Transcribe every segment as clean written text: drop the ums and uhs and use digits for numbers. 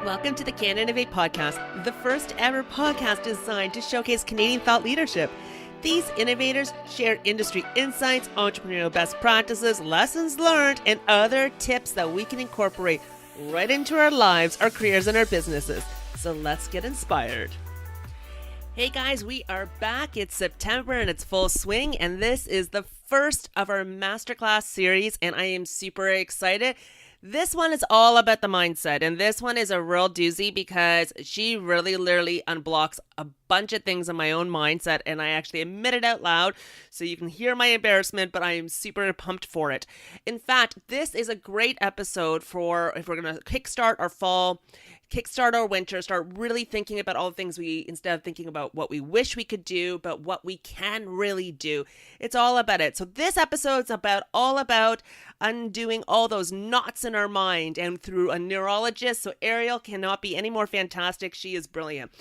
Welcome to the Can Innovate podcast, the first ever podcast designed to showcase Canadian thought leadership. These innovators share industry insights, entrepreneurial best practices, lessons learned, and other tips that we can incorporate right into our lives, our careers, and our businesses. So let's get inspired. Hey guys, we are back. It's September and it's full swing, and this is the first of our masterclass series, and I am super excited. This one is all about the mindset, and this one is a real doozy because she really literally unblocks a bunch of things in my own mindset, and I actually admit it out loud so you can hear my embarrassment, but I am super pumped for it. In fact, this is a great episode for if we're going to kickstart our fall, kickstart our winter, start really thinking about all the things instead of thinking about what we wish we could do, but what we can really do. It's all about it. So this episode's all about undoing all those knots in our mind, and through a neurologist. So Ariel cannot be any more fantastic. She is brilliant.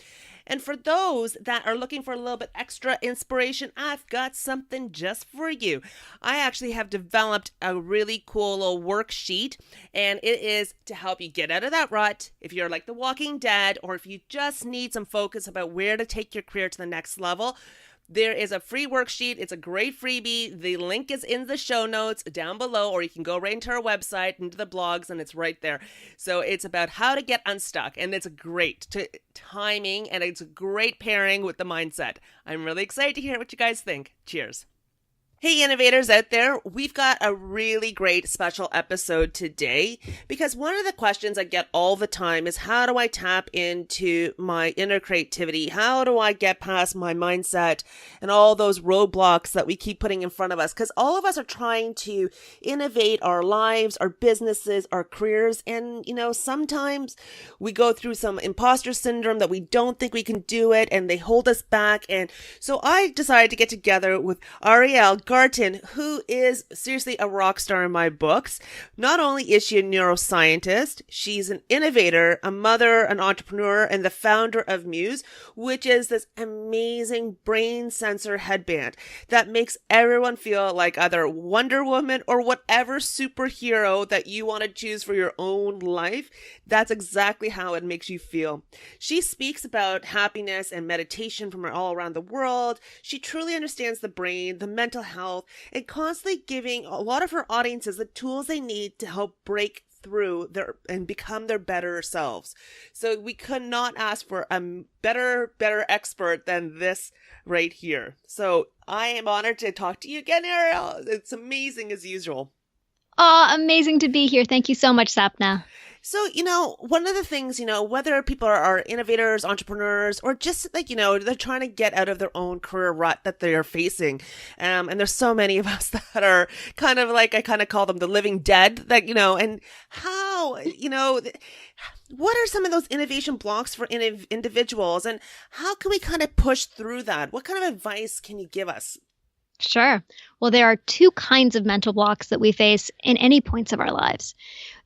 And for those that are looking for a little bit extra inspiration, I've got something just for you. I actually have developed a really cool little worksheet, and it is to help you get out of that rut. If you're like The Walking Dead, or if you just need some focus about where to take your career to the next level, there is a free worksheet. It's a great freebie. The link is in the show notes down below, or you can go right into our website, into the blogs, and it's right there. So it's about how to get unstuck, and it's great timing, and it's a great pairing with the mindset. I'm really excited to hear what you guys think. Cheers. Hey innovators out there, we've got a really great special episode today, because one of the questions I get all the time is, how do I tap into my inner creativity? How do I get past my mindset and all those roadblocks that we keep putting in front of us? Because all of us are trying to innovate our lives, our businesses, our careers. And, sometimes we go through some imposter syndrome that we don't think we can do it, and they hold us back. And so I decided to get together with Ariel Garten, who is seriously a rock star in my books. Not only is she a neuroscientist, she's an innovator, a mother, an entrepreneur, and the founder of Muse, which is this amazing brain sensor headband that makes everyone feel like either Wonder Woman or whatever superhero that you want to choose for your own life. That's exactly how it makes you feel. She speaks about happiness and meditation from all around the world. She truly understands the brain, the mental health, and constantly giving a lot of her audiences the tools they need to help break through and become their better selves. So we could not ask for a better expert than this right here. So I am honored to talk to you again, Ariel. It's amazing as usual. Oh, amazing to be here. Thank you so much, Sapna. So, one of the things, whether people are innovators, entrepreneurs, or just like, they're trying to get out of their own career rut that they are facing. And there's so many of us that are kind of like, I kind of call them the living dead, and how, what are some of those innovation blocks for individuals, and how can we kind of push through that? What kind of advice can you give us? Sure. Well, there are two kinds of mental blocks that we face in any points of our lives.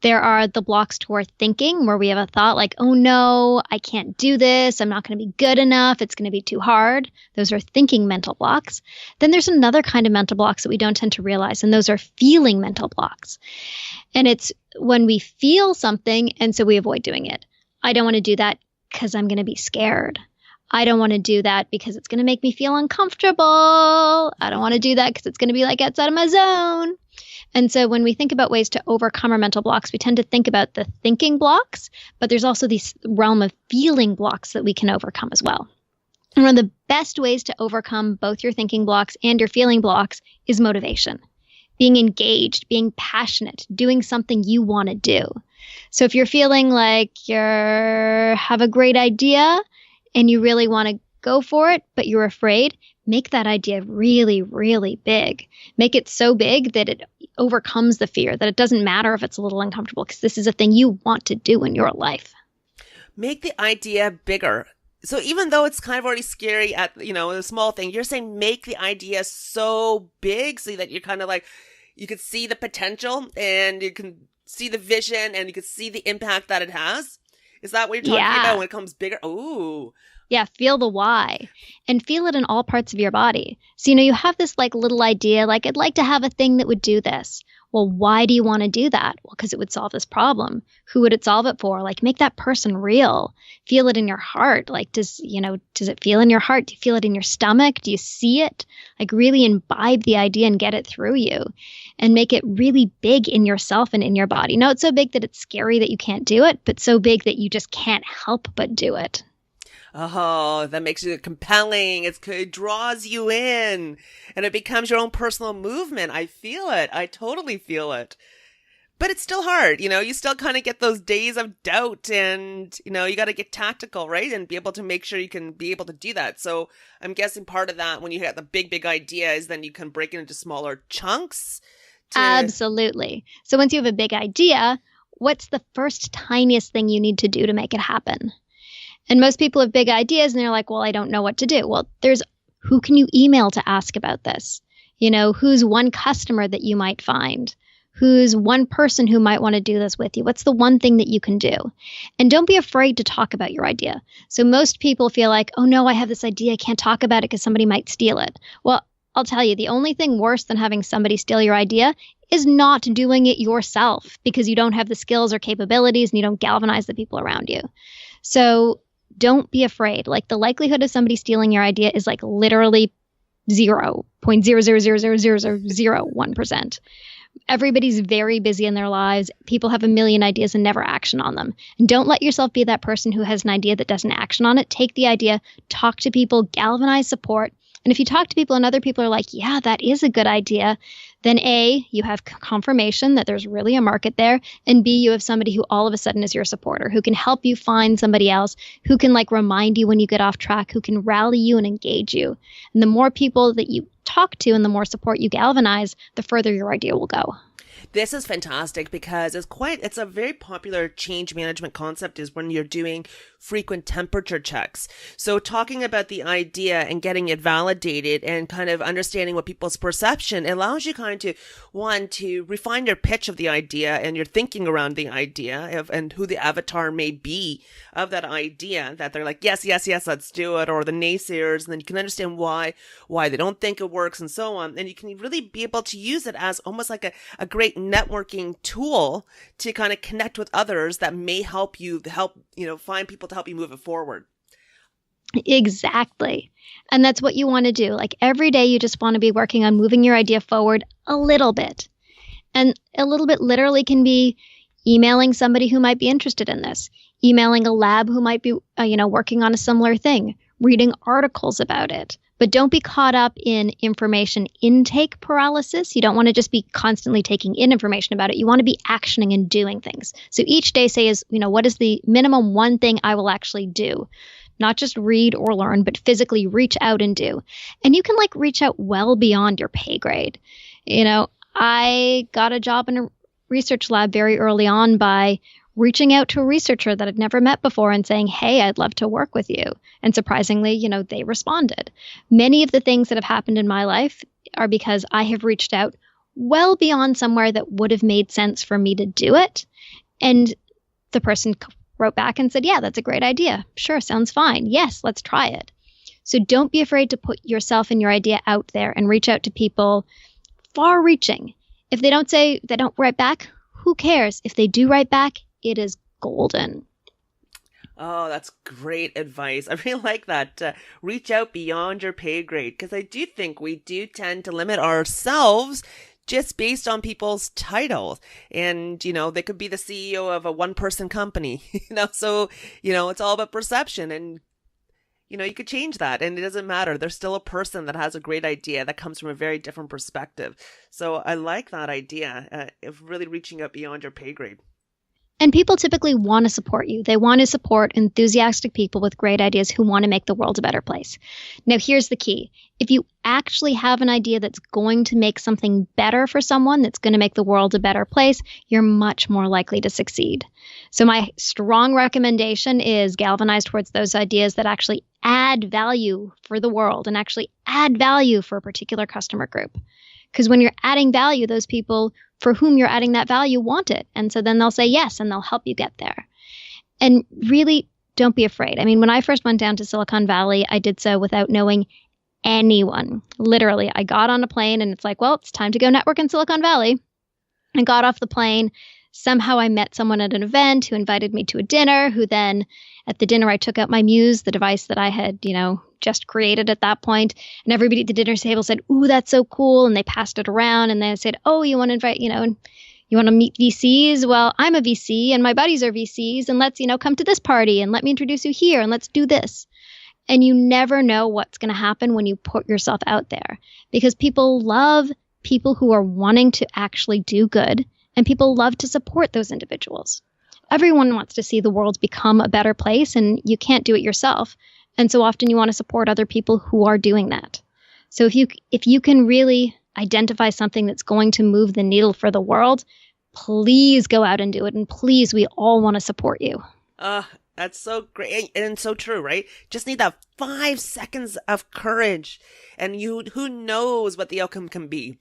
There are the blocks toward thinking, where we have a thought like, oh no, I can't do this. I'm not going to be good enough. It's going to be too hard. Those are thinking mental blocks. Then there's another kind of mental blocks that we don't tend to realize, and those are feeling mental blocks. And it's when we feel something, and so we avoid doing it. I don't want to do that because I'm going to be scared. I don't want to do that because it's going to make me feel uncomfortable. I don't want to do that because it's going to be like outside of my zone. And so when we think about ways to overcome our mental blocks, we tend to think about the thinking blocks, but there's also this realm of feeling blocks that we can overcome as well. And one of the best ways to overcome both your thinking blocks and your feeling blocks is motivation. Being engaged, being passionate, doing something you want to do. So if you're feeling like you have a great idea and you really want to go for it, but you're afraid, make that idea really, really big. Make it so big that it overcomes the fear, that it doesn't matter if it's a little uncomfortable, because this is a thing you want to do in your life. Make the idea bigger. So even though it's kind of already scary at, a small thing, you're saying make the idea so big so that you're kind of like, you could see the potential and you can see the vision and you can see the impact that it has. Is that what you're talking about when it comes bigger? Ooh. Yeah, feel the why and feel it in all parts of your body. So, you have this like little idea, like I'd like to have a thing that would do this. Well, why do you want to do that? Well, because it would solve this problem. Who would it solve it for? Like, make that person real. Feel it in your heart. Like, does it feel in your heart? Do you feel it in your stomach? Do you see it? Like, really imbibe the idea and get it through you and make it really big in yourself and in your body. No, it's so big that it's scary that you can't do it, but so big that you just can't help but do it. Oh, that makes it compelling. It draws you in and it becomes your own personal movement. I feel it. I totally feel it. But it's still hard. You still kind of get those days of doubt and, you got to get tactical, right? And be able to make sure you can be able to do that. So I'm guessing part of that when you get the big idea is then you can break it into smaller chunks. Absolutely. So once you have a big idea, what's the first tiniest thing you need to do to make it happen? And most people have big ideas and they're like, well, I don't know what to do. Well, who can you email to ask about this? Who's one customer that you might find? Who's one person who might want to do this with you? What's the one thing that you can do? And don't be afraid to talk about your idea. So most people feel like, oh no, I have this idea. I can't talk about it because somebody might steal it. Well, I'll tell you, the only thing worse than having somebody steal your idea is not doing it yourself because you don't have the skills or capabilities and you don't galvanize the people around you. So don't be afraid. Like, the likelihood of somebody stealing your idea is like literally 0.0000001%. Everybody's very busy in their lives. People have a million ideas and never action on them. And don't let yourself be that person who has an idea that doesn't action on it. Take the idea, talk to people, galvanize support. And if you talk to people and other people are like, yeah, that is a good idea, then A, you have confirmation that there's really a market there. And B, you have somebody who all of a sudden is your supporter, who can help you find somebody else, who can remind you when you get off track, who can rally you and engage you. And the more people that you talk to and the more support you galvanize, the further your idea will go. This is fantastic because it's a very popular change management concept is when you're doing frequent temperature checks. So talking about the idea and getting it validated and kind of understanding what people's perception allows you kind of to refine your pitch of the idea and your thinking around the idea and who the avatar may be of that idea, that they're like, yes, let's do it, or the naysayers, and then you can understand why they don't think it works and so on. And you can really be able to use it as almost like a great networking tool to kind of connect with others that may help find people to help you move it forward. Exactly. And that's what you want to do. Like, every day you just want to be working on moving your idea forward a little bit. And a little bit literally can be emailing somebody who might be interested in this, emailing a lab who might be, working on a similar thing, reading articles about it. But don't be caught up in information intake paralysis. You don't want to just be constantly taking in information about it. You want to be actioning and doing things. So each day what is the minimum one thing I will actually do? Not just read or learn, but physically reach out and do. And you can reach out well beyond your pay grade. I got a job in a research lab very early on by reaching out to a researcher that I'd never met before and saying, hey, I'd love to work with you. And surprisingly, they responded. Many of the things that have happened in my life are because I have reached out well beyond somewhere that would have made sense for me to do it. And the person wrote back and said, yeah, that's a great idea. Sure, sounds fine. Yes, let's try it. So don't be afraid to put yourself and your idea out there and reach out to people far-reaching. If they don't write back, who cares? If they do write back, it is golden. Oh, that's great advice. I really like that. Reach out beyond your pay grade, because I do think we do tend to limit ourselves just based on people's titles. And, they could be the CEO of a one-person company, so, it's all about perception. And, you could change that and it doesn't matter. There's still a person that has a great idea that comes from a very different perspective. So I like that idea of really reaching out beyond your pay grade. And people typically want to support you. They want to support enthusiastic people with great ideas who want to make the world a better place. Now, here's the key. If you actually have an idea that's going to make something better for someone, that's going to make the world a better place, you're much more likely to succeed. So my strong recommendation is galvanize towards those ideas that actually add value for the world and actually add value for a particular customer group. Because when you're adding value, those people for whom you're adding that value want it. And so then they'll say yes, and they'll help you get there. And really, don't be afraid. I mean, when I first went down to Silicon Valley, I did so without knowing anyone. Literally, I got on a plane and it's like, well, it's time to go network in Silicon Valley. I got off the plane. Somehow I met someone at an event who invited me to a dinner, who then at the dinner I took out my Muse, the device that I had, just created at that point. And everybody at the dinner table said, "Ooh, that's so cool." And they passed it around and they said, "Oh, you want to invite, and you want to meet VCs? Well, I'm a VC and my buddies are VCs, and let's, come to this party and let me introduce you here and let's do this." And you never know what's going to happen when you put yourself out there, because people love people who are wanting to actually do good, and people love to support those individuals. Everyone wants to see the world become a better place, and you can't do it yourself. And so often you want to support other people who are doing that. So if you can really identify something that's going to move the needle for the world, please go out and do it. And please, we all want to support you. That's so great and so true, right? Just need that 5 seconds of courage, and who knows what the outcome can be.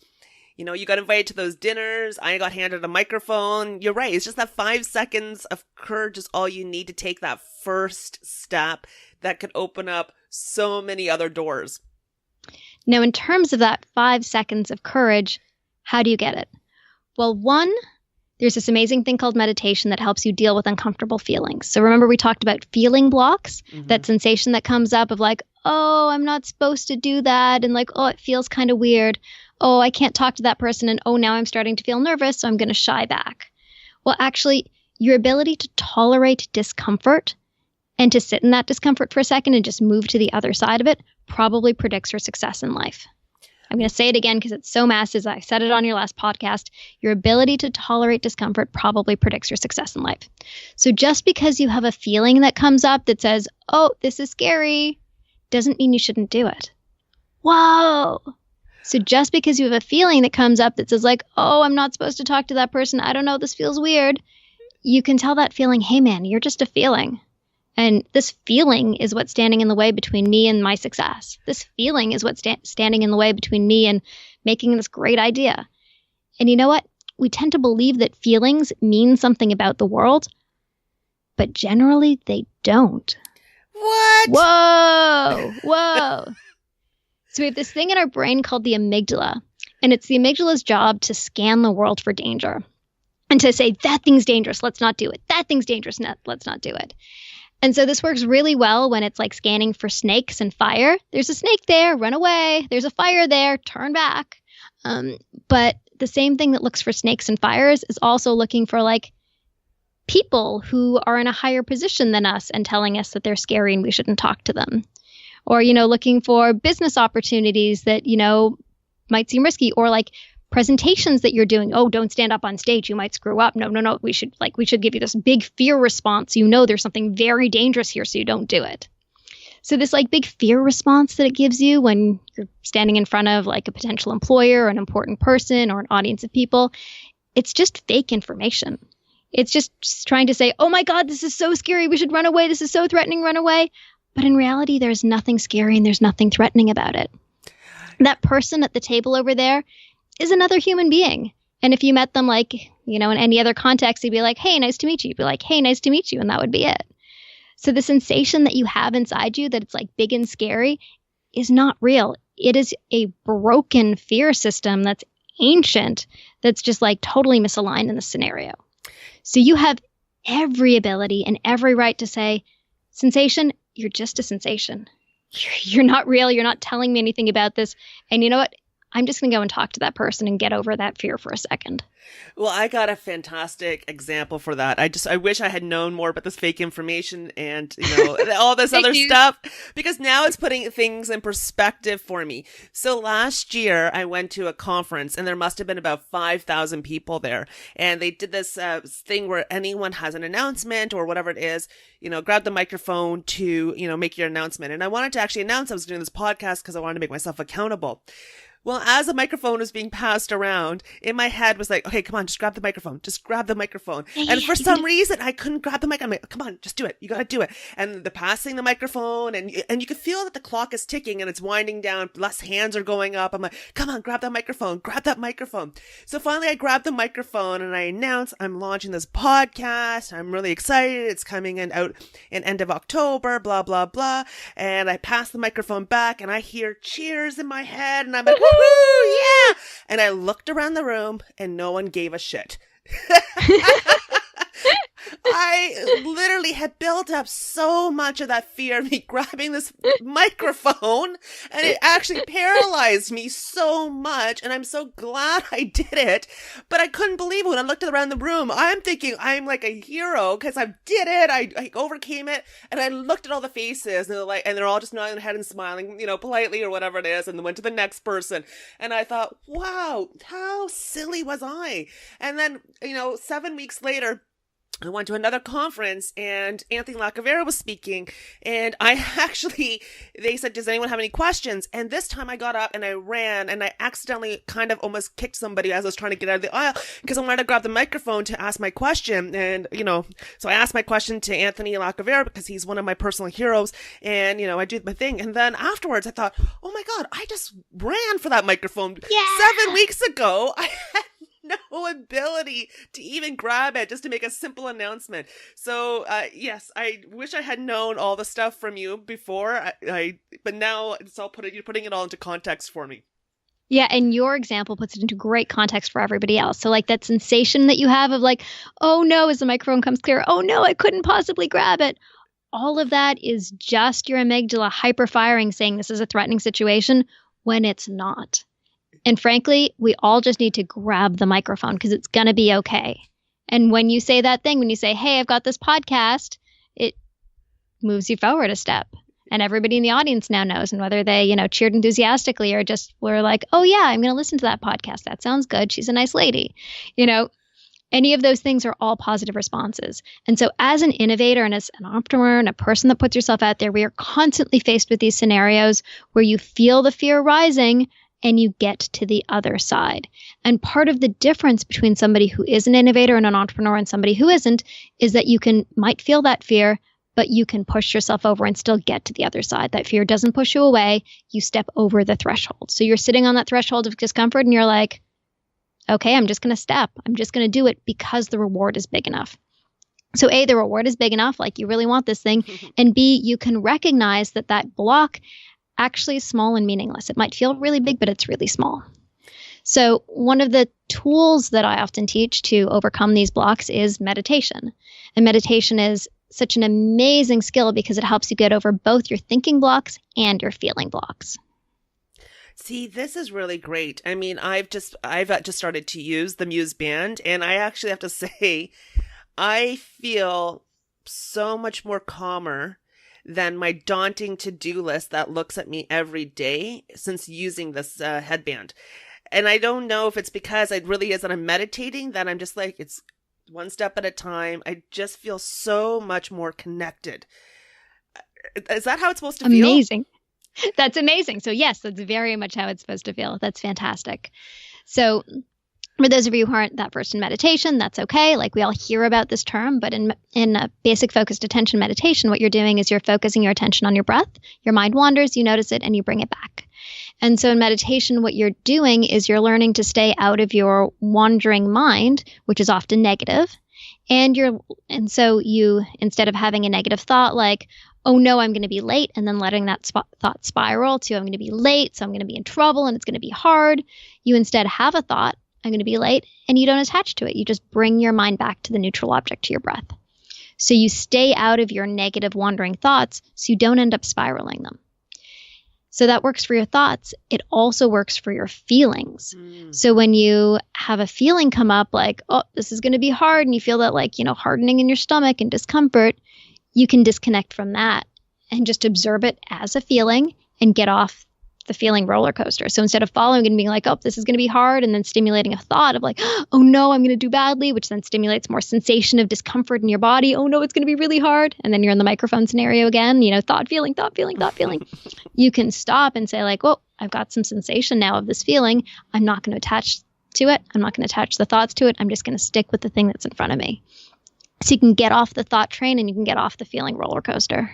You got invited to those dinners. I got handed a microphone. You're right. It's just that 5 seconds of courage is all you need to take that first step that could open up so many other doors. Now, in terms of that 5 seconds of courage, how do you get it? Well, one, there's this amazing thing called meditation that helps you deal with uncomfortable feelings. So remember we talked about feeling blocks, that sensation that comes up of like, oh, I'm not supposed to do that. And like, oh, it feels kind of weird. Oh, I can't talk to that person. And oh, now I'm starting to feel nervous, so I'm going to shy back. Well, actually, your ability to tolerate discomfort and to sit in that discomfort for a second and just move to the other side of it probably predicts your success in life. I'm going to say it again because it's so massive. I said it on your last podcast. Your ability to tolerate discomfort probably predicts your success in life. So just because you have a feeling that comes up that says, oh, this is scary, doesn't mean you shouldn't do it. Whoa. So just because you have a feeling that comes up that says like, oh, I'm not supposed to talk to that person. I don't know. This feels weird. You can tell that feeling, hey, man, you're just a feeling. And this feeling is what's standing in the way between me and my success. This feeling is what's standing in the way between me and making this great idea. And you know what? We tend to believe that feelings mean something about the world, but generally they don't. What? Whoa. So we have this thing in our brain called the amygdala, and it's the amygdala's job to scan the world for danger and to say, that thing's dangerous, let's not do it. That thing's dangerous, let's not do it. And so this works really well when it's like scanning for snakes and fire. There's a snake there, run away. There's a fire there, turn back. But the same thing that looks for snakes and fires is also looking for like people who are in a higher position than us and telling us that they're scary and we shouldn't talk to them. Or, looking for business opportunities that, might seem risky, or like presentations that you're doing. Oh, don't stand up on stage. You might screw up. No. We should give you this big fear response. There's something very dangerous here, so you don't do it. So this like big fear response that it gives you when you're standing in front of like a potential employer or an important person or an audience of people, it's just fake information. It's just trying to say, oh my God, this is so scary. We should run away. This is so threatening. Run away. But in reality, there's nothing scary and there's nothing threatening about it. That person at the table over there is another human being. And if you met them like, in any other context, you'd be like, hey, nice to meet you. You'd be like, hey, nice to meet you. And that would be it. So the sensation that you have inside you that it's like big and scary is not real. It is a broken fear system that's ancient, that's just like totally misaligned in the scenario. So you have every ability and every right to say, sensation, you're just a sensation. You're not real. You're not telling me anything about this. And you know what? I'm just going to go and talk to that person and get over that fear for a second. Well, I got a fantastic example for that. I wish I had known more about this fake information and, all this other stuff, because now it's putting things in perspective for me. So last year I went to a conference and there must have been about 5,000 people there. And they did this thing where anyone has an announcement or whatever it is, grab the microphone to, make your announcement. And I wanted to actually announce I was doing this podcast because I wanted to make myself accountable. Well, as the microphone was being passed around, in my head was like, okay, come on, just grab the microphone. Just grab the microphone. And for some reason, I couldn't grab the mic. I'm like, come on, just do it. You got to do it. And they're passing the microphone, and you can feel that the clock is ticking and it's winding down. Less hands are going up. I'm like, come on, grab that microphone. Grab that microphone. So finally, I grabbed the microphone and I announced I'm launching this podcast. I'm really excited. It's coming out in end of October, blah, blah, blah. And I pass the microphone back and I hear cheers in my head. And I'm like, woo! woohoo, yeah. And I looked around the room and no one gave a shit. I literally had built up so much of that fear of me grabbing this microphone, and it actually paralyzed me so much. And I'm so glad I did it. But I couldn't believe it when I looked around the room. I'm thinking I'm like a hero because I did it. I overcame it. And I looked at all the faces, and they're all just nodding their head and smiling, politely or whatever it is. And then went to the next person. And I thought, wow, how silly was I? And then, 7 weeks later, I went to another conference and Anthony Lacavera was speaking, and they said, does anyone have any questions? And this time I got up and I ran, and I accidentally kind of almost kicked somebody as I was trying to get out of the aisle because I wanted to grab the microphone to ask my question. And, so I asked my question to Anthony Lacavera because he's one of my personal heroes, and, I did my thing. And then afterwards I thought, oh my God, I just ran for that microphone. Yeah. 7 weeks ago. I had no ability to even grab it just to make a simple announcement. So yes, I wish I had known all the stuff from you before. But now you're putting it all into context for me. Yeah, and your example puts it into great context for everybody else. So like that sensation that you have of like, oh no, as the microphone comes clear, oh no, I couldn't possibly grab it. All of that is just your amygdala hyperfiring, saying this is a threatening situation when it's not. And frankly, we all just need to grab the microphone because it's going to be okay. And when you say that thing, when you say, hey, I've got this podcast, it moves you forward a step. And everybody in the audience now knows. And whether they, cheered enthusiastically or just were like, oh, yeah, I'm going to listen to that podcast. That sounds good. She's a nice lady. Any of those things are all positive responses. And so as an innovator and as an entrepreneur and a person that puts yourself out there, we are constantly faced with these scenarios where you feel the fear rising and you get to the other side. And part of the difference between somebody who is an innovator and an entrepreneur and somebody who isn't is that you might feel that fear, but you can push yourself over and still get to the other side. That fear doesn't push you away. You step over the threshold. So you're sitting on that threshold of discomfort and you're like, okay, I'm just going to step. I'm just going to do it because the reward is big enough. So A, the reward is big enough, like you really want this thing. And B, you can recognize that block actually is small and meaningless. It might feel really big, but it's really small. So one of the tools that I often teach to overcome these blocks is meditation. And meditation is such an amazing skill because it helps you get over both your thinking blocks and your feeling blocks. See, this is really great. I mean, I've just started to use the Muse band, and I actually have to say, I feel so much more calmer than my daunting to-do list that looks at me every day since using this headband. And I don't know if it's because it really is that I'm meditating, that I'm just like, it's one step at a time. I just feel so much more connected. Is that how it's supposed to feel? Amazing. That's amazing. So yes, that's very much how it's supposed to feel. That's fantastic. So for those of you who aren't that versed in meditation, that's okay. Like we all hear about this term, but in a basic focused attention meditation, what you're doing is you're focusing your attention on your breath. Your mind wanders, you notice it, and you bring it back. And so in meditation, what you're doing is you're learning to stay out of your wandering mind, which is often negative. And so you, instead of having a negative thought like, oh no, I'm going to be late, and then letting that thought spiral to I'm going to be late, so I'm going to be in trouble and it's going to be hard, you instead have a thought, I'm going to be late, and you don't attach to it. You just bring your mind back to the neutral object, to your breath. So you stay out of your negative wandering thoughts so you don't end up spiraling them. So that works for your thoughts. It also works for your feelings. So when you have a feeling come up like, oh, this is going to be hard, and you feel that like, hardening in your stomach and discomfort, you can disconnect from that and just observe it as a feeling and get off the feeling roller coaster. So instead of following and being like, oh, this is going to be hard, and then stimulating a thought of like, oh no, I'm going to do badly, which then stimulates more sensation of discomfort in your body. Oh no, it's going to be really hard. And then you're in the microphone scenario again, thought, feeling. You can stop and say like, well, I've got some sensation now of this feeling. I'm not going to attach to it. I'm not going to attach the thoughts to it. I'm just going to stick with the thing that's in front of me. So you can get off the thought train and you can get off the feeling roller coaster.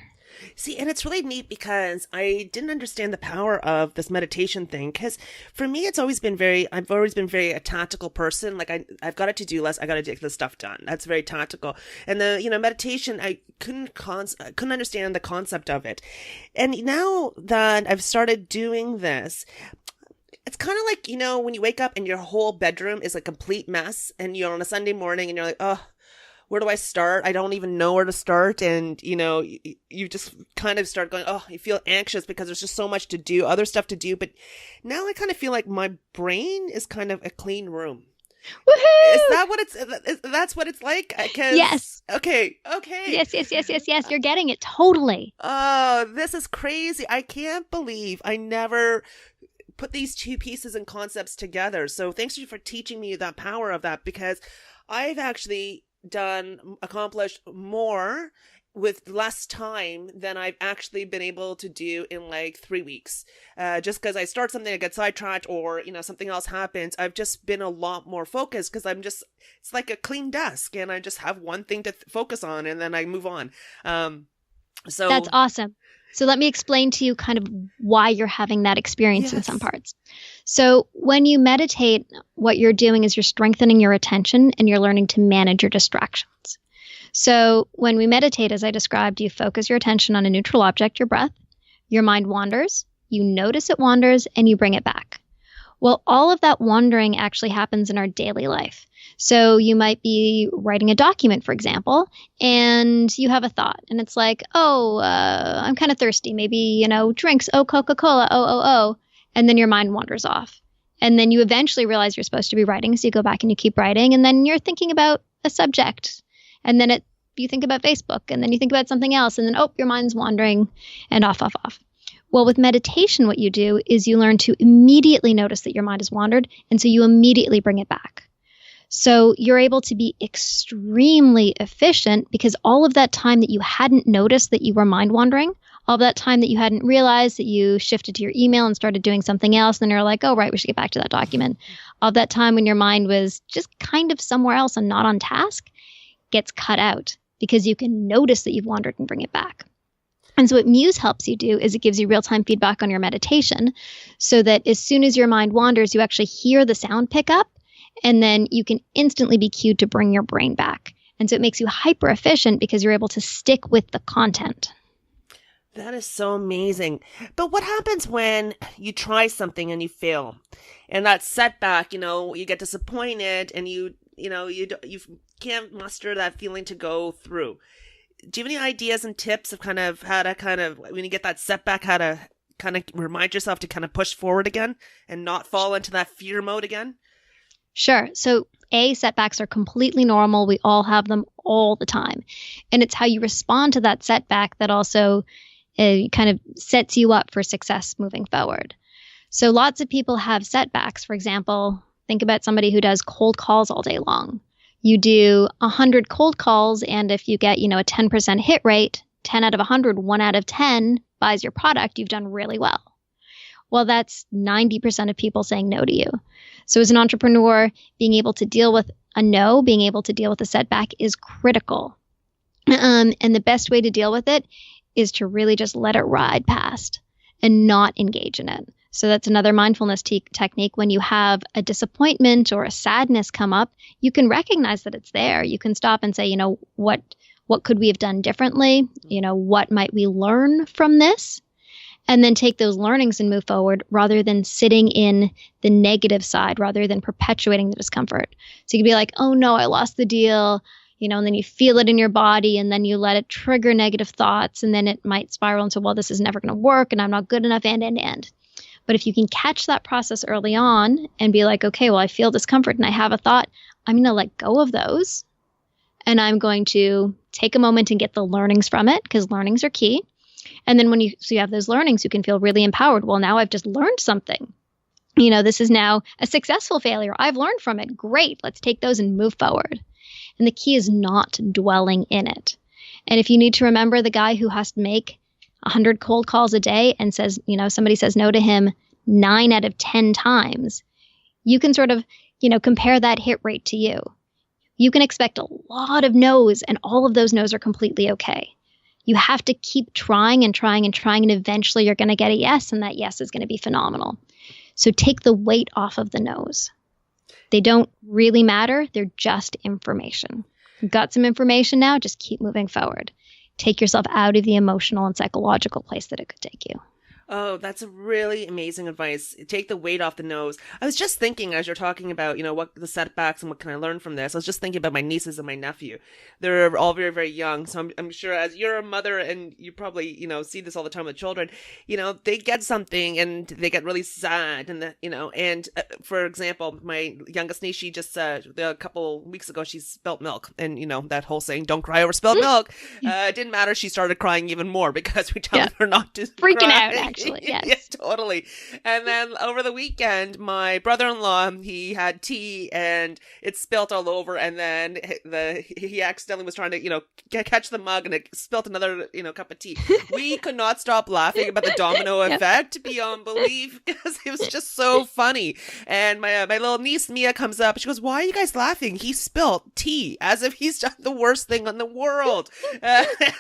See, and it's really neat because I didn't understand the power of this meditation thing. Because for me, I've always been very a tactical person. Like I've got a to-do list. I got to get this stuff done. That's very tactical. And the meditation, I couldn't understand the concept of it. And now that I've started doing this, it's kind of like, when you wake up and your whole bedroom is a complete mess and you're on a Sunday morning and you're like, oh, where do I start? I don't even know where to start. And, you just kind of start going, oh, you feel anxious because there's just so much to do, other stuff to do. But now I kind of feel like my brain is kind of a clean room. Woohoo! Is that what that's what it's like? Yes. Okay. Yes. You're getting it totally. Oh, this is crazy. I can't believe I never put these two pieces and concepts together. So thanks you for teaching me the power of that, because I've actually accomplished more with less time than I've actually been able to do in like 3 weeks. Just because I start something, I get sidetracked, or, something else happens. I've just been a lot more focused because it's like a clean desk and I just have one thing to focus on and then I move on. So that's awesome. So let me explain to you kind of why you're having that experience in some parts. So when you meditate, what you're doing is you're strengthening your attention and you're learning to manage your distractions. So when we meditate, as I described, you focus your attention on a neutral object, your breath. Your mind wanders, you notice it wanders, and you bring it back. Well, all of that wandering actually happens in our daily life. So you might be writing a document, for example, and you have a thought, and it's like, I'm kind of thirsty. Maybe, drinks, Coca-Cola, oh. And then your mind wanders off. And then you eventually realize you're supposed to be writing, so you go back and you keep writing, and then you're thinking about a subject. And then you think about Facebook, and then you think about something else, and then, your mind's wandering, and off. Well, with meditation, what you do is you learn to immediately notice that your mind has wandered, and so you immediately bring it back. So you're able to be extremely efficient because all of that time that you hadn't noticed that you were mind wandering, all that time that you hadn't realized that you shifted to your email and started doing something else, and then you're like, oh, right, we should get back to that document. All that time when your mind was just kind of somewhere else and not on task gets cut out because you can notice that you've wandered and bring it back. And so what Muse helps you do is it gives you real-time feedback on your meditation so that as soon as your mind wanders, you actually hear the sound pick up, and then you can instantly be cued to bring your brain back. And so it makes you hyper efficient because you're able to stick with the content. That is so amazing. But what happens when you try something and you fail? And that setback, you get disappointed and you can't muster that feeling to go through. Do you have any ideas and tips of kind of how to when you get that setback, how to kind of remind yourself to kind of push forward again and not fall into that fear mode again? Sure. So setbacks are completely normal. We all have them all the time. And it's how you respond to that setback that also kind of sets you up for success moving forward. So lots of people have setbacks. For example, think about somebody who does cold calls all day long. You do 100 cold calls, and if you get, a 10% hit rate, 10 out of 100, 1 out of 10 buys your product, you've done really well. Well, that's 90% of people saying no to you. So as an entrepreneur, being able to deal with a no, being able to deal with a setback is critical. And the best way to deal with it is to really just let it ride past and not engage in it. So that's another mindfulness technique. When you have a disappointment or a sadness come up, you can recognize that it's there. You can stop and say, what could we have done differently? What might we learn from this? And then take those learnings and move forward rather than sitting in the negative side, rather than perpetuating the discomfort. So you could be like, oh no, I lost the deal, and then you feel it in your body, and then you let it trigger negative thoughts, and then it might spiral into, well, this is never going to work, and I'm not good enough, and. But if you can catch that process early on and be like, okay, well, I feel discomfort and I have a thought, I'm going to let go of those. And I'm going to take a moment and get the learnings from it, because learnings are key. And then when you have those learnings, you can feel really empowered. Well, now I've just learned something. This is now a successful failure. I've learned from it. Great. Let's take those and move forward. And the key is not dwelling in it. And if you need to remember the guy who has to make 100 cold calls a day and says, somebody says no to him 9 out of 10 times, you can sort of, compare that hit rate to you. You can expect a lot of no's, and all of those no's are completely okay. You have to keep trying and trying and trying, and eventually you're going to get a yes, and that yes is going to be phenomenal. So take the weight off of the no's. They don't really matter. They're just information. You've got some information now, just keep moving forward. Take yourself out of the emotional and psychological place that it could take you. Oh, that's a really amazing advice. Take the weight off the nose. I was just thinking as you're talking about, what the setbacks and what can I learn from this. I was just thinking about my nieces and my nephew. They're all very, very young. So I'm sure as you're a mother and you probably, see this all the time with children, they get something and they get really sad for example, my youngest niece, she just, a couple weeks ago, she spilt milk and, that whole saying, don't cry over spilled milk. It didn't matter. She started crying even more because we told her not to freaking cry. Out, actually. Yes. Yeah, totally. And then over the weekend, my brother-in-law, he had tea and it spilt all over. And then he accidentally was trying to, catch the mug and it spilt another, cup of tea. We could not stop laughing about the domino effect beyond belief because it was just so funny. And my little niece, Mia, comes up. She goes, why are you guys laughing? He spilt tea as if he's done the worst thing in the world.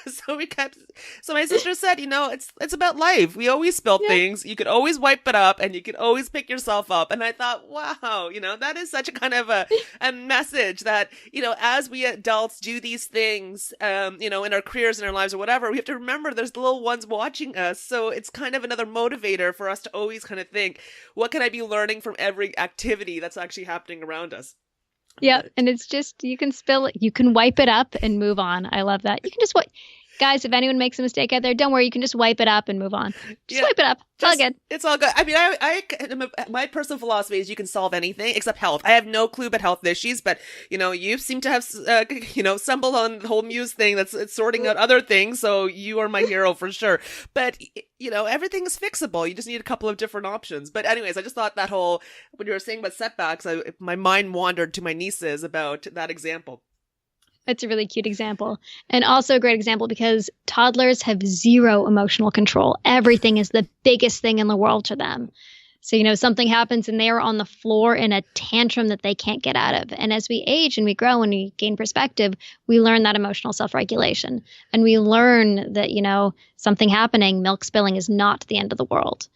So my sister said, it's about life. We always spill things. You could always wipe it up and you could always pick yourself up. And I thought, wow, that is such a kind of a message that, as we adults do these things, in our careers and our lives or whatever, we have to remember there's the little ones watching us. So it's kind of another motivator for us to always kind of think, what can I be learning from every activity that's actually happening around us? Yeah. And it's just, you can spill it, you can wipe it up and move on. I love that. You can just Guys, if anyone makes a mistake out there, don't worry. You can just wipe it up and move on. Just wipe it up. It's all good. It's all good. I mean, my personal philosophy is you can solve anything except health. I have no clue about health issues, but, you seem to have, stumbled on the whole Muse thing it's sorting out other things. So you are my hero for sure. But, everything is fixable. You just need a couple of different options. But anyways, I just thought when you were saying about setbacks, my mind wandered to my nieces about that example. It's a really cute example. And also a great example because toddlers have zero emotional control. Everything is the biggest thing in the world to them. So, something happens and they are on the floor in a tantrum that they can't get out of. And as we age and we grow and we gain perspective, we learn that emotional self-regulation. And we learn that, something happening, milk spilling is not the end of the world.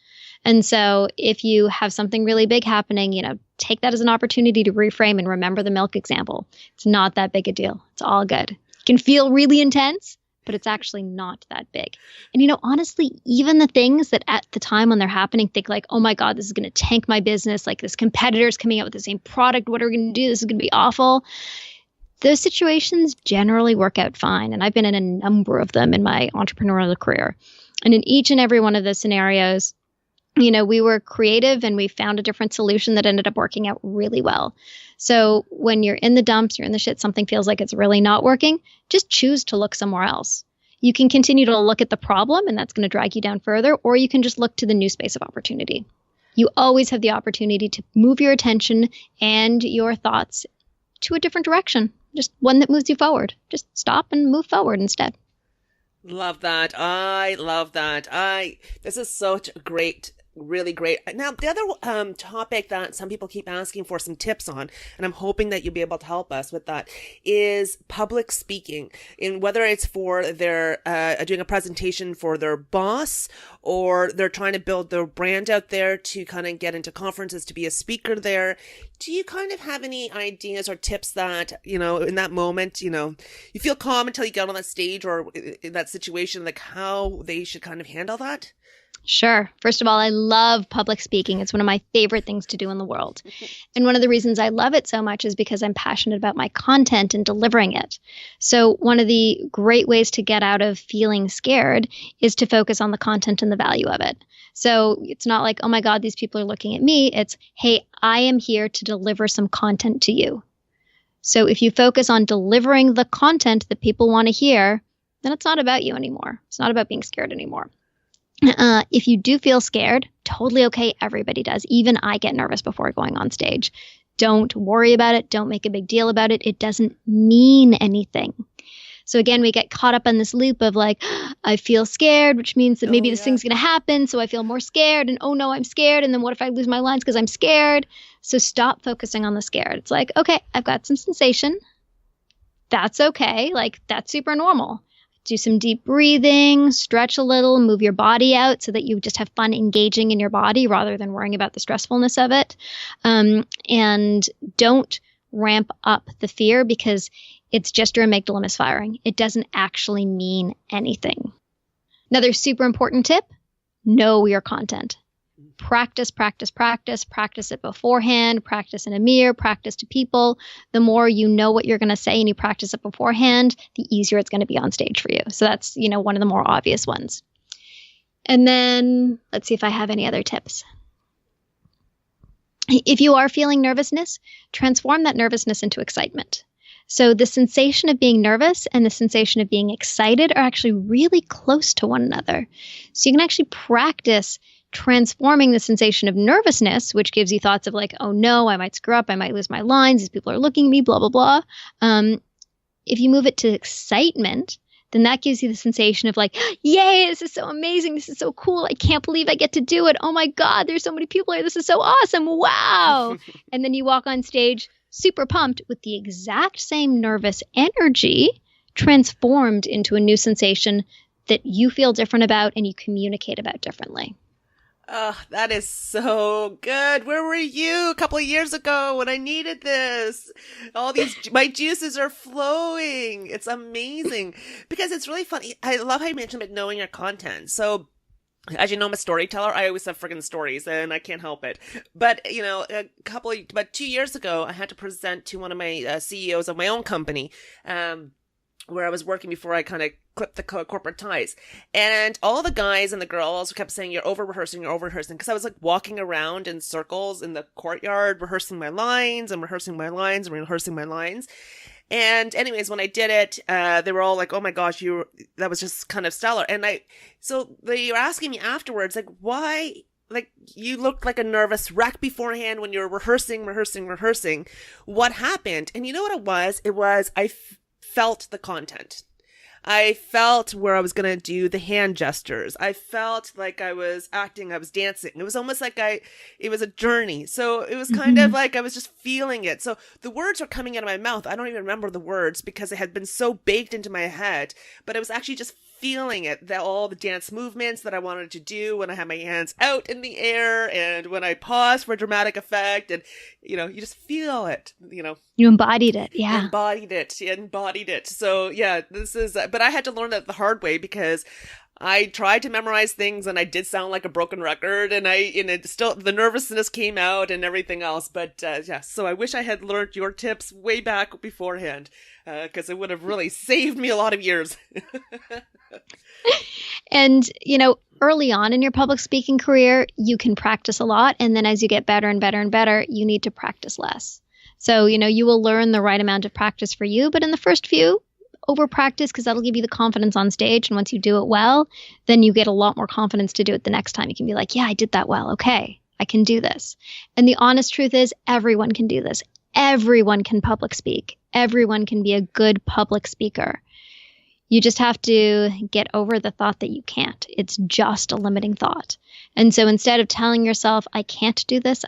And so if you have something really big happening, take that as an opportunity to reframe and remember the milk example. It's not that big a deal. It's all good. It can feel really intense, but it's actually not that big. And, honestly, even the things that at the time when they're happening, think like, oh my God, this is going to tank my business. Like this competitor's coming out with the same product. What are we going to do? This is going to be awful. Those situations generally work out fine. And I've been in a number of them in my entrepreneurial career. And in each and every one of those scenarios, we were creative and we found a different solution that ended up working out really well. So when you're in the dumps, you're in the shit, something feels like it's really not working, just choose to look somewhere else. You can continue to look at the problem and that's going to drag you down further, or you can just look to the new space of opportunity. You always have the opportunity to move your attention and your thoughts to a different direction, just one that moves you forward. Just stop and move forward instead. Love that. I love that. This is such a really great. Now, the other topic that some people keep asking for some tips on, and I'm hoping that you'll be able to help us with that, is public speaking. In whether it's for their doing a presentation for their boss, or they're trying to build their brand out there to kind of get into conferences to be a speaker there. Do you kind of have any ideas or tips that, in that moment, you feel calm until you get on that stage or in that situation, like how they should kind of handle that? Sure. First of all, I love public speaking. It's one of my favorite things to do in the world. And one of the reasons I love it so much is because I'm passionate about my content and delivering it. So one of the great ways to get out of feeling scared is to focus on the content and the value of it. So it's not like, oh my God, these people are looking at me. It's, hey, I am here to deliver some content to you. So if you focus on delivering the content that people want to hear, then it's not about you anymore. It's not about being scared anymore. If you do feel scared, totally okay. Everybody does. Even I get nervous before going on stage. Don't worry about it. Don't make a big deal about it. It doesn't mean anything. So again, we get caught up in this loop of like, I feel scared, which means that maybe this thing's going to happen. So I feel more scared and oh no, I'm scared. And then what if I lose my lines because I'm scared? So stop focusing on the scared. It's like, okay, I've got some sensation. That's okay. Like that's super normal. Do some deep breathing, stretch a little, move your body out so that you just have fun engaging in your body rather than worrying about the stressfulness of it. And don't ramp up the fear because it's just your amygdala misfiring. It doesn't actually mean anything. Another super important tip, know your content. Practice, practice, practice, practice it beforehand, practice in a mirror, practice to people. The more you know what you're going to say and you practice it beforehand, the easier it's going to be on stage for you. So that's, one of the more obvious ones. And then let's see if I have any other tips. If you are feeling nervousness, transform that nervousness into excitement. So the sensation of being nervous and the sensation of being excited are actually really close to one another. So you can actually practice transforming the sensation of nervousness, which gives you thoughts of like, oh no, I might screw up, I might lose my lines, these people are looking at me, blah, blah, blah. If you move it to excitement, then that gives you the sensation of like, yay, this is so amazing, this is so cool, I can't believe I get to do it, oh my God, there's so many people here, this is so awesome, wow. And then you walk on stage super pumped with the exact same nervous energy transformed into a new sensation that you feel different about and you communicate about differently. Oh, that is so good. Where were you a couple of years ago when I needed this? My juices are flowing. It's amazing because it's really funny. I love how you mentioned about knowing your content. So as you know, I'm a storyteller. I always have friggin' stories and I can't help it. But, about 2 years ago, I had to present to one of my CEOs of my own company, where I was working before I kind of clipped the corporate ties. And all the guys and the girls kept saying, you're over-rehearsing. Because I was like walking around in circles in the courtyard, rehearsing my lines. And anyways, when I did it, they were all like, oh my gosh, that was just kind of stellar. And so they were asking me afterwards, like, why, like, you looked like a nervous wreck beforehand when you were rehearsing. What happened? And you know what it was? It was, I felt the content. I felt where I was going to do the hand gestures. I felt like I was acting, I was dancing. It was almost like it was a journey. So it was kind of like I was just feeling it. So the words were coming out of my mouth. I don't even remember the words because it had been so baked into my head, but it was actually just feeling it, all the dance movements that I wanted to do when I had my hands out in the air and when I paused for dramatic effect, and you just feel it, You embodied it. Yeah. Embodied it. So yeah, but I had to learn that the hard way because I tried to memorize things and I did sound like a broken record, and it still, the nervousness came out and everything else. But yeah, so I wish I had learned your tips way back beforehand, because it would have really saved me a lot of years. And, early on in your public speaking career, you can practice a lot. And then as you get better and better and better, you need to practice less. So, you will learn the right amount of practice for you. But in the first few, over practice, because that'll give you the confidence on stage. And once you do it well, then you get a lot more confidence to do it the next time. You can be like, yeah, I did that well. Okay, I can do this. And the honest truth is everyone can do this. Everyone can public speak. Everyone can be a good public speaker. You just have to get over the thought that you can't. It's just a limiting thought. And so instead of telling yourself, I can't do this,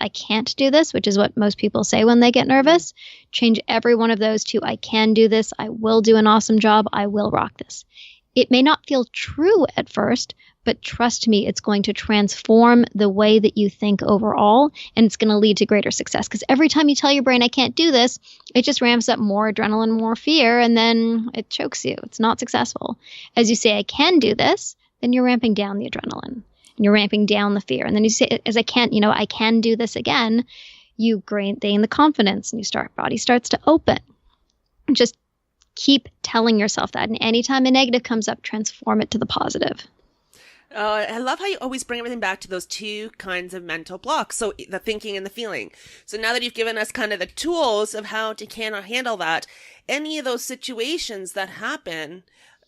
which is what most people say when they get nervous, change every one of those to, I can do this, I will do an awesome job, I will rock this. It may not feel true at first, but trust me, it's going to transform the way that you think overall, and it's going to lead to greater success. Because every time you tell your brain, I can't do this, it just ramps up more adrenaline, more fear, and then it chokes you. It's not successful. As you say, I can do this, then you're ramping down the adrenaline, and you're ramping down the fear. And then you say, as I can do this again, you gain the confidence, and body starts to open. Just keep telling yourself that. And anytime a negative comes up, transform it to the positive. I love how you always bring everything back to those two kinds of mental blocks. So the thinking and the feeling. So now that you've given us kind of the tools of how to handle that, any of those situations that happen,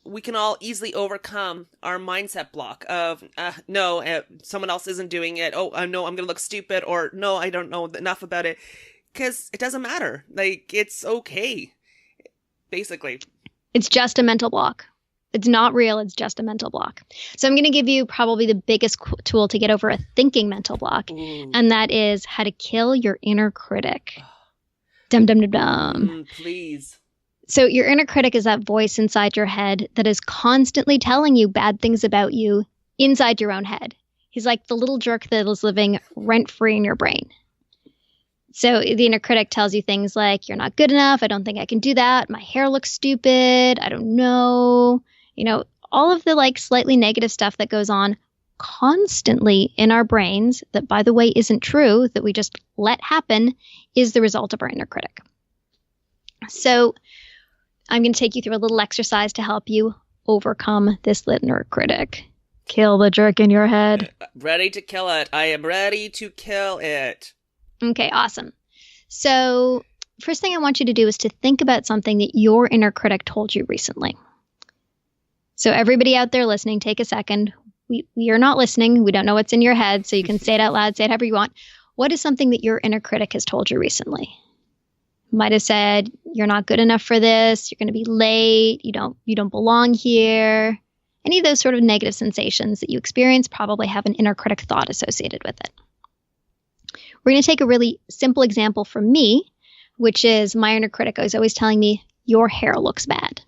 we can all easily overcome our mindset block of, no, someone else isn't doing it. Oh, no, I'm going to look stupid, or no, I don't know enough about it. Because it doesn't matter. Like, it's okay. Basically. It's just a mental block. It's not real. It's just a mental block. So I'm going to give you probably the biggest tool to get over a thinking mental block. Ooh. And that is how to kill your inner critic. Dum, dum, dum, dum. Please. So your inner critic is that voice inside your head that is constantly telling you bad things about you inside your own head. He's like the little jerk that is living rent-free in your brain. So the inner critic tells you things like, you're not good enough. I don't think I can do that. My hair looks stupid. I don't know. All of the slightly negative stuff that goes on constantly in our brains, that, by the way, isn't true, that we just let happen, is the result of our inner critic. So I'm going to take you through a little exercise to help you overcome this inner critic. Kill the jerk in your head. Ready to kill it. I am ready to kill it. Okay, awesome. So first thing I want you to do is to think about something that your inner critic told you recently. So everybody out there listening, take a second. We are not listening. We don't know what's in your head, so you can say it out loud, say it however you want. What is something that your inner critic has told you recently? Might have said, you're not good enough for this, you're going to be late, you don't belong here. Any of those sort of negative sensations that you experience probably have an inner critic thought associated with it. We're going to take a really simple example from me, which is my inner critic is always telling me, your hair looks bad.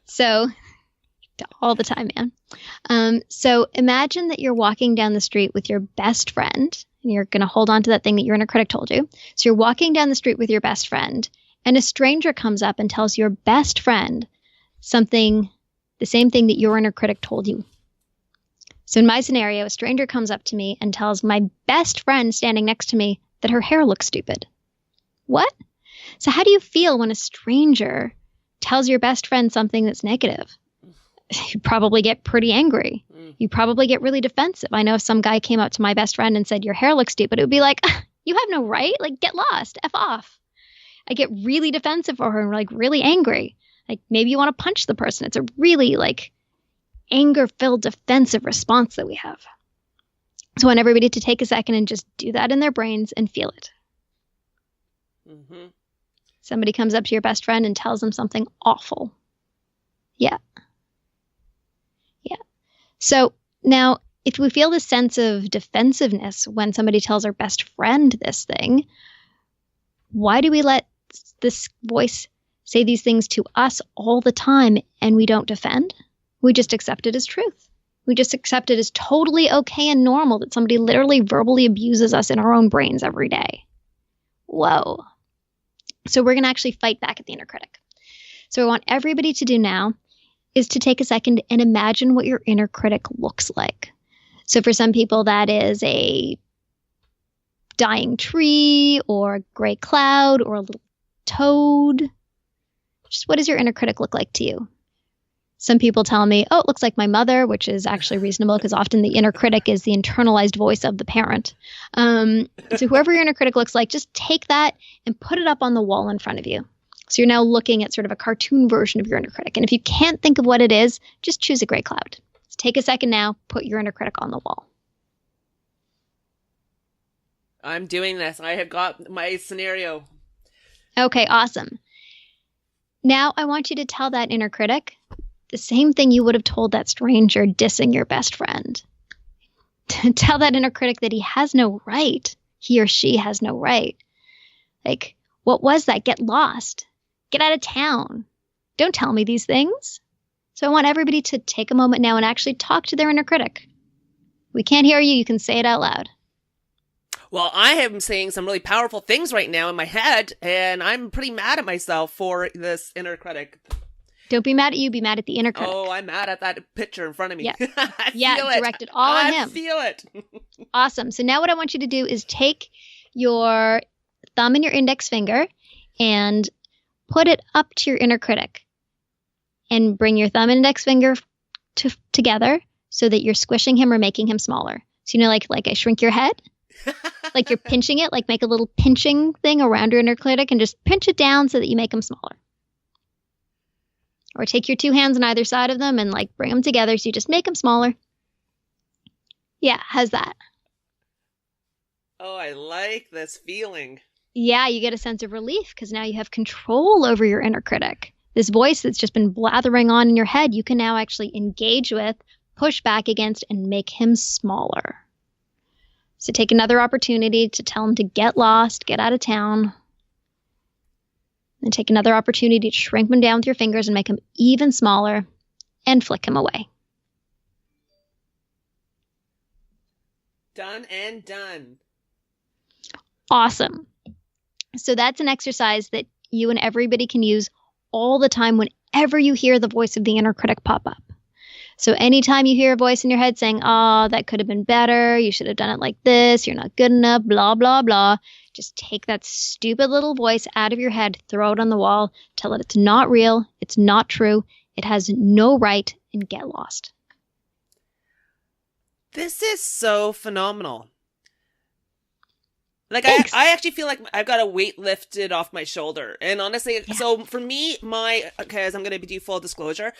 So, all the time, man. So imagine that you're walking down the street with your best friend, and you're going to hold on to that thing that your inner critic told you. So you're walking down the street with your best friend, and a stranger comes up and tells your best friend something, the same thing that your inner critic told you. So in my scenario, a stranger comes up to me and tells my best friend standing next to me that her hair looks stupid. What? So how do you feel when a stranger tells your best friend something that's negative? You probably get pretty angry. You probably get really defensive. I know if some guy came up to my best friend and said, your hair looks stupid, it would be like, you have no right. Like, get lost. F off. I get really defensive for her and like really angry. Like maybe you want to punch the person. It's a really like anger-filled defensive response that we have. So I want everybody to take a second and just do that in their brains and feel it. Mm-hmm. Somebody comes up to your best friend and tells them something awful. Yeah. So now, if we feel this sense of defensiveness when somebody tells our best friend this thing, why do we let this voice say these things to us all the time and we don't defend? We just accept it as truth. We just accept it as totally okay and normal that somebody literally verbally abuses us in our own brains every day. Whoa. So we're going to actually fight back at the inner critic. So I want everybody to do now is to take a second and imagine what your inner critic looks like. So for some people, that is a dying tree or a gray cloud or a little toad. Just what does your inner critic look like to you? Some people tell me, oh, it looks like my mother, which is actually reasonable because often the inner critic is the internalized voice of the parent. So whoever your inner critic looks like, just take that and put it up on the wall in front of you. So you're now looking at sort of a cartoon version of your inner critic. And if you can't think of what it is, just choose a gray cloud. So take a second now, put your inner critic on the wall. I'm doing this. I have got my scenario. Okay, awesome. Now I want you to tell that inner critic the same thing you would have told that stranger dissing your best friend. Tell that inner critic that he has no right. He or she has no right. Like, what was that? Get lost. Get out of town. Don't tell me these things. So I want everybody to take a moment now and actually talk to their inner critic. We can't hear you. You can say it out loud. Well, I am saying some really powerful things right now in my head, and I'm pretty mad at myself for this inner critic. Don't be mad at you. Be mad at the inner critic. Oh, I'm mad at that picture in front of me. Yeah, I feel it. direct it all on him. I feel it. Awesome. So now what I want you to do is take your thumb and your index finger and put it up to your inner critic. And bring your thumb and index finger together so that you're squishing him or making him smaller. So, like I shrink your head. Like you're pinching it, like make a little pinching thing around your inner critic and just pinch it down so that you make him smaller. Or take your two hands on either side of them and like bring them together so you just make them smaller. Yeah, how's that? Oh, I like this feeling. Yeah, you get a sense of relief because now you have control over your inner critic. This voice that's just been blathering on in your head, you can now actually engage with, push back against, and make him smaller. So take another opportunity to tell him to get lost, get out of town. And take another opportunity to shrink him down with your fingers and make him even smaller and flick him away. Done and done. Awesome. So that's an exercise that you and everybody can use all the time whenever you hear the voice of the inner critic pop up. So anytime you hear a voice in your head saying, oh, that could have been better, you should have done it like this, you're not good enough, blah, blah, blah, just take that stupid little voice out of your head, throw it on the wall, tell it it's not real, it's not true, it has no right, and get lost. This is so phenomenal. Like, I actually feel like I've got a weight lifted off my shoulder. And honestly, so for me, as I'm going to do full disclosure,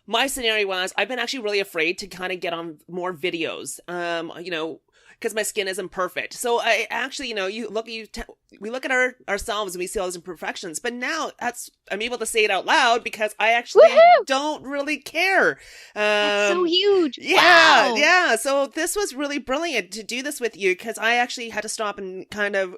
my scenario was I've been actually really afraid to kind of get on more videos, because my skin isn't perfect. So I actually, we look at ourselves and we see all those imperfections. But now I'm able to say it out loud because I actually don't really care. That's so huge. Yeah, wow. Yeah. So this was really brilliant to do this with you because I actually had to stop and kind of,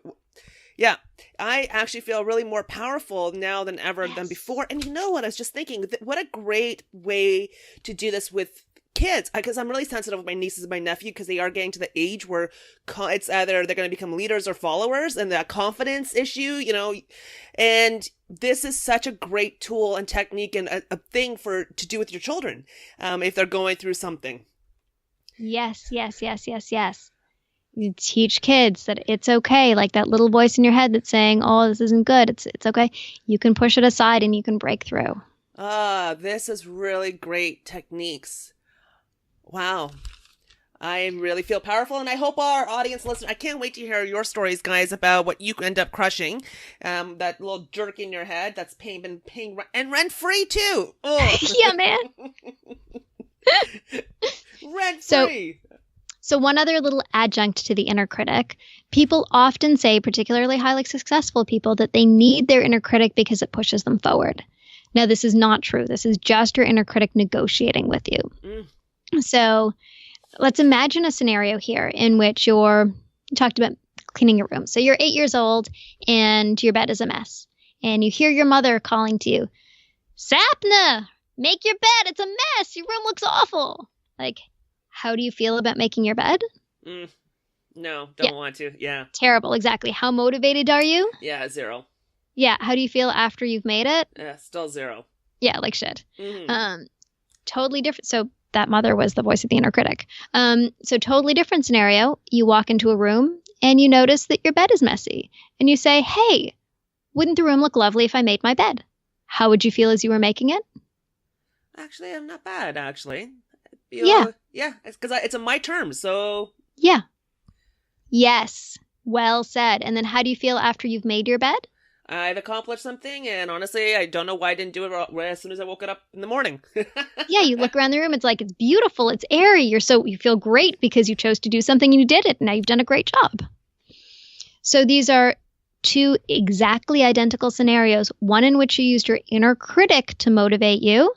I actually feel really more powerful now than ever than before. And you know what? I was just thinking, what a great way to do this with kids, because I'm really sensitive with my nieces and my nephew because they are getting to the age where it's either they're going to become leaders or followers, and that confidence issue, and this is such a great tool and technique and a thing to do with your children if they're going through something. Yes. You teach kids that it's okay, like that little voice in your head that's saying, oh, this isn't good, it's okay. You can push it aside and you can break through. This is really great techniques. Wow. I really feel powerful, and I hope our audience listen. I can't wait to hear your stories, guys, about what you end up crushing. That little jerk in your head that's been paying and rent-free, too. Yeah, man. Rent-free. So one other little adjunct to the inner critic, people often say, particularly highly successful people, that they need their inner critic because it pushes them forward. Now, this is not true. This is just your inner critic negotiating with you. So let's imagine a scenario here in which you talked about cleaning your room. So you're 8 years old and your bed is a mess. And you hear your mother calling to you, Sapna, make your bed. It's a mess. Your room looks awful. Like, how do you feel about making your bed? No, don't want to. Yeah. Terrible. Exactly. How motivated are you? Yeah, 0. Yeah. How do you feel after you've made it? Still 0. Yeah, like shit. Totally different. So that mother was the voice of the inner critic. So totally different scenario. You walk into a room and you notice that your bed is messy. And you say, hey, wouldn't the room look lovely if I made my bed? How would you feel as you were making it? Actually, I'm not bad, actually. Yeah, it's because it's on my terms, so... Yeah. Yes, well said. And then how do you feel after you've made your bed? I've accomplished something, and honestly, I don't know why I didn't do it right as soon as I woke it up in the morning. Yeah, you look around the room, it's like, it's beautiful, it's airy, you feel great because you chose to do something and you did it, and now you've done a great job. So these are two exactly identical scenarios, one in which you used your inner critic to motivate you,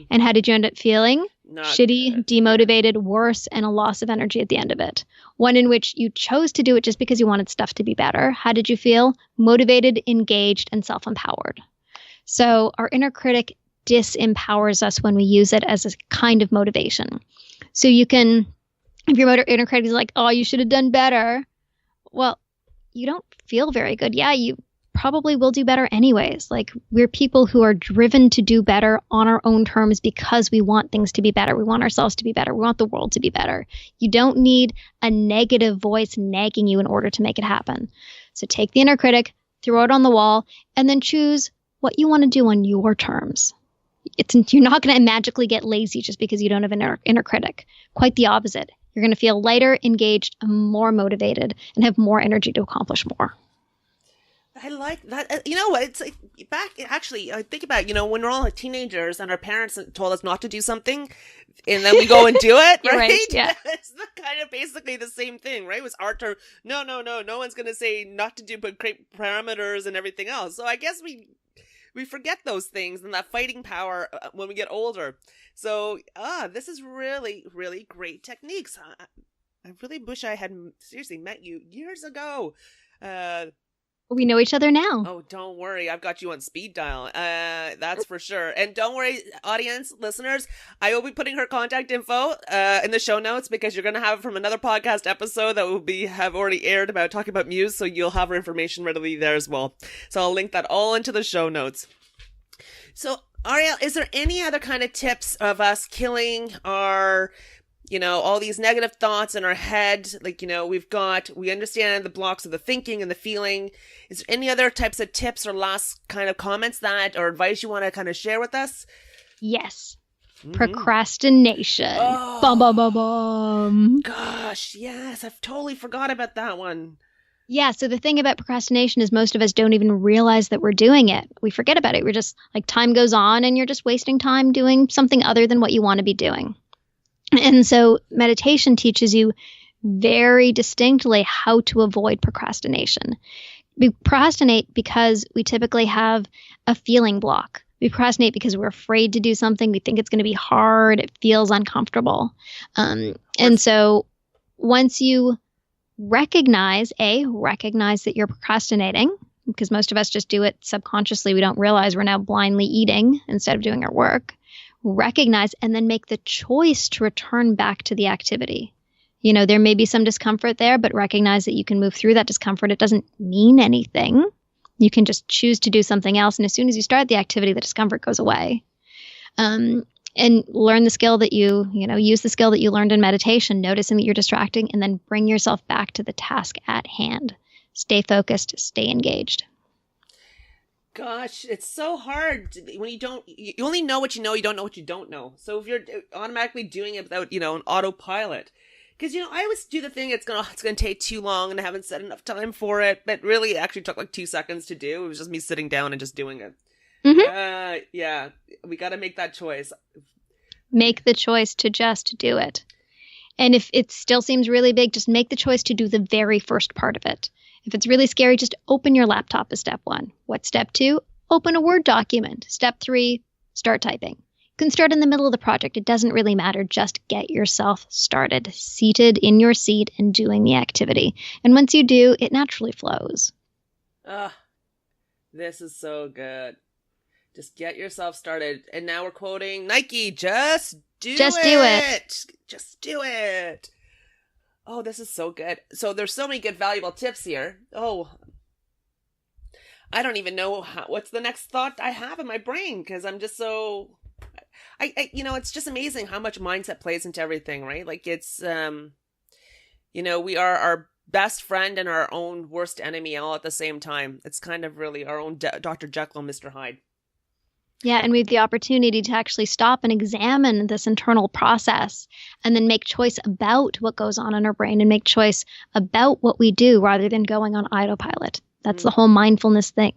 and how did you end up feeling? Not shitty, good. Demotivated, worse, and a loss of energy at the end of it. One in which you chose to do it just because you wanted stuff to be better. How did you feel? Motivated, engaged, and self-empowered. So our inner critic disempowers us when we use it as a kind of motivation. So you can, if your inner critic is like, oh, you should have done better. Well, you don't feel very good. Yeah, you probably will do better anyways. Like, we're people who are driven to do better on our own terms because we want things to be better. We want ourselves to be better. We want the world to be better. You don't need a negative voice nagging you in order to make it happen. So take the inner critic, throw it on the wall, and then choose what you want to do on your terms. You're not going to magically get lazy just because you don't have an inner critic. Quite the opposite. You're going to feel lighter, engaged, more motivated, and have more energy to accomplish more. I like that. You know what? It's like I think about, when we're all like teenagers and our parents told us not to do something and then we go and do it, right? Right, yeah. It's kind of basically the same thing, right? It was our turn. No one's going to say not to do, but create parameters and everything else. So I guess we forget those things and that fighting power when we get older. So, this is really, really great techniques. I really wish I had seriously met you years ago. We know each other now. Oh, don't worry. I've got you on speed dial. That's for sure. And don't worry, audience, listeners, I will be putting her contact info in the show notes because you're going to have it from another podcast episode that will have already aired about talking about Muse. So you'll have her information readily there as well. So I'll link that all into the show notes. So Ariel, is there any other kind of tips of us killing our, all these negative thoughts in our head? Like, we understand the blocks of the thinking and the feeling. Is there any other types of tips or last kind of comments or advice you want to kind of share with us? Yes. Procrastination. Oh, bum, bum, bum, bum. Gosh, yes. I've totally forgot about that one. Yeah. So the thing about procrastination is most of us don't even realize that we're doing it. We forget about it. We're just like, time goes on and you're just wasting time doing something other than what you want to be doing. And so meditation teaches you very distinctly how to avoid procrastination. We procrastinate because we typically have a feeling block. We procrastinate because we're afraid to do something. We think it's going to be hard. It feels uncomfortable. And so once you recognize that you're procrastinating, because most of us just do it subconsciously. We don't realize we're now blindly eating instead of doing our work. Recognize and then make the choice to return back to the activity. There may be some discomfort there, but recognize that you can move through that discomfort. It doesn't mean anything. You can just choose to do something else. And as soon as you start the activity, the discomfort goes away. And learn the skill that use the skill that you learned in meditation, noticing that you're distracting, and then bring yourself back to the task at hand. Stay focused, stay engaged. Gosh, it's so hard when you only know what you know, you don't know what you don't know. So if you're automatically doing it without, an autopilot, because, I always do the thing, it's going to take too long and I haven't set enough time for it. But really, it actually took like 2 seconds to do. It was just me sitting down and just doing it. Mm-hmm. Yeah, we got to make that choice. Make the choice to just do it. And if it still seems really big, just make the choice to do the very first part of it. If it's really scary, just open your laptop as step 1. What's step 2? Open a Word document. Step 3, start typing. You can start in the middle of the project. It doesn't really matter. Just get yourself started, seated in your seat and doing the activity. And once you do, it naturally flows. This is so good. Just get yourself started. And now we're quoting Nike. Just do it. Just do it. Oh, this is so good. So there's so many good, valuable tips here. Oh, I don't even know what's the next thought I have in my brain, because I'm just so... it's just amazing how much mindset plays into everything, right? Like it's, we are our best friend and our own worst enemy all at the same time. It's kind of really our own Dr. Jekyll and Mr. Hyde. Yeah, and we have the opportunity to actually stop and examine this internal process and then make choice about what goes on in our brain and make choice about what we do rather than going on autopilot. That's the whole mindfulness thing.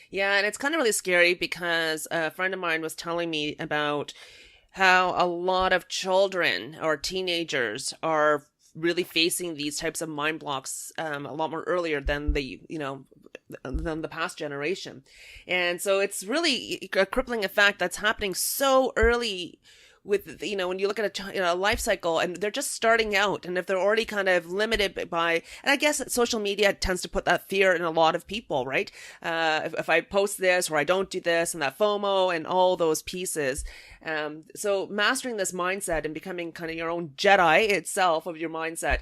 Yeah, and it's kind of really scary because a friend of mine was telling me about how a lot of children or teenagers are really facing these types of mind blocks a lot more earlier than than the past generation. And so it's really a crippling effect that's happening so early with, when you look at a life cycle and they're just starting out, and if they're already kind of limited by, and I guess that social media tends to put that fear in a lot of people, right? If I post this or I don't do this, and that FOMO and all those pieces. So mastering this mindset and becoming kind of your own Jedi itself of your mindset,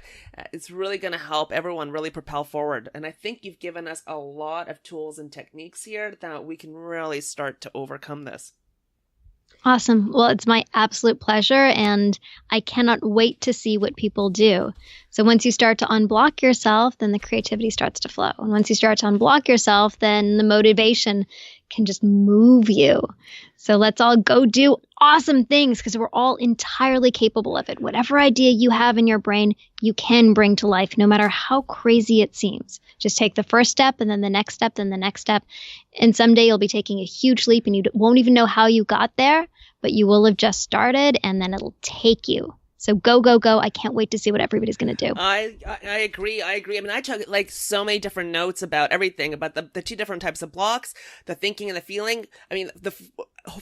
it's really going to help everyone really propel forward. And I think you've given us a lot of tools and techniques here that we can really start to overcome this. Awesome. Well, it's my absolute pleasure, and I cannot wait to see what people do. So once you start to unblock yourself, then the creativity starts to flow. And once you start to unblock yourself, then the motivation can just move you. So let's all go do awesome things, because we're all entirely capable of it. Whatever idea you have in your brain, you can bring to life, no matter how crazy it seems. Just take the first step, and then the next step, then the next step. And someday you'll be taking a huge leap, and you won't even know how you got there, but you will have just started, and then it'll take you. So go, go, go. I can't wait to see what everybody's going to do. I agree. I mean, I took like so many different notes about everything, about the 2 different types of blocks, the thinking and the feeling. I mean,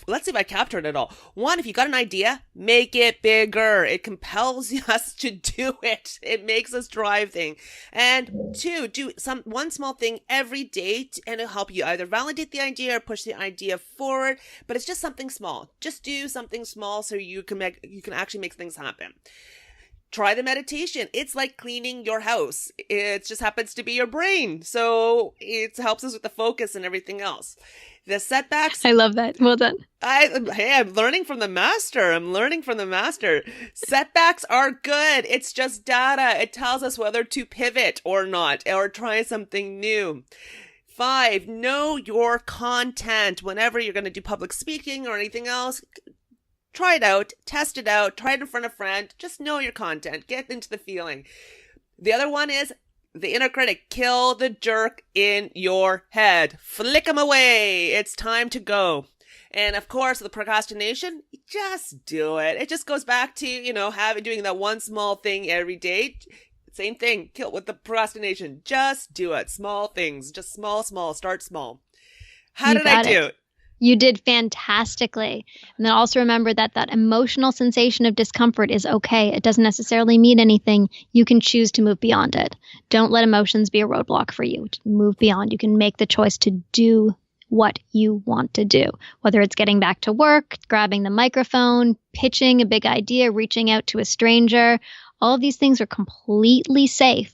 let's see if I captured it all. 1, if you got an idea, make it bigger. It compels us to do it. It makes us drive things. And 2, do one small thing every day, and it'll help you either validate the idea or push the idea forward. But it's just something small. Just do something small so you can actually make things happen. Try the meditation. It's like cleaning your house. It just happens to be your brain. So it helps us with the focus and everything else. The setbacks. I love that. Well done. I'm learning from the master. Setbacks are good. It's just data. It tells us whether to pivot or not, or try something new. 5, know your content. Whenever you're going to do public speaking or anything else, try it out, test it out, try it in front of a friend. Just know your content. Get into the feeling. The other one is the inner critic. Kill the jerk in your head. Flick him away. It's time to go. And of course, the procrastination, just do it. It just goes back to, doing that one small thing every day. Same thing. Kill with the procrastination. Just do it. Small things. Just small. Start small. How did I do? You did fantastically. And then also remember that emotional sensation of discomfort is okay. It doesn't necessarily mean anything. You can choose to move beyond it. Don't let emotions be a roadblock for you. Move beyond. You can make the choice to do what you want to do, whether it's getting back to work, grabbing the microphone, pitching a big idea, reaching out to a stranger. All of these things are completely safe.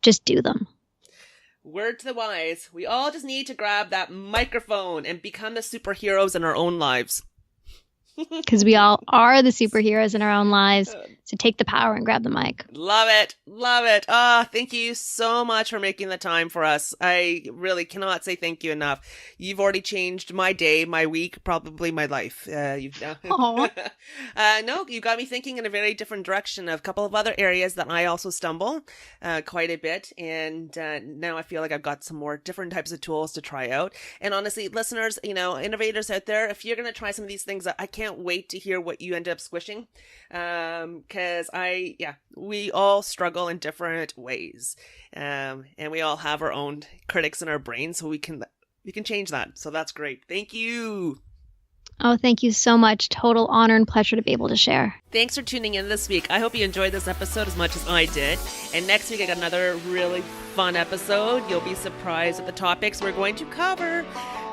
Just do them. Word to the wise. We all just need to grab that microphone and become the superheroes in our own lives. Because we all are the superheroes in our own lives. So take the power and grab the mic. Love it. Thank you so much for making the time for us. I really cannot say thank you enough. You've already changed my day, my week, probably my life. No, you got me thinking in a very different direction of a couple of other areas that I also stumble quite a bit. And now I feel like I've got some more different types of tools to try out. And honestly, listeners, innovators out there, if you're going to try some of these things, I can't wait to hear what you end up squishing. Because we all struggle in different ways. And we all have our own critics in our brain, so we can change that. So that's great. Thank you. Oh, thank you so much. Total honor and pleasure to be able to share. Thanks for tuning in this week. I hope you enjoyed this episode as much as I did. And next week I got another really fun episode. You'll be surprised at the topics we're going to cover.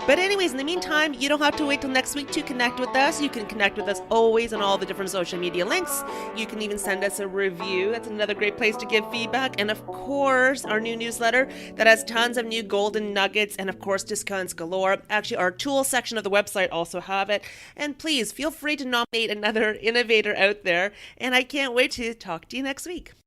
But anyways, in the meantime, you don't have to wait till next week to connect with us. You can connect with us always on all the different social media links. You can even send us a review. That's another great place to give feedback. And of course, our new newsletter that has tons of new golden nuggets and of course, discounts galore. Actually, our tools section of the website also have it. And please feel free to nominate another innovator out there. And I can't wait to talk to you next week.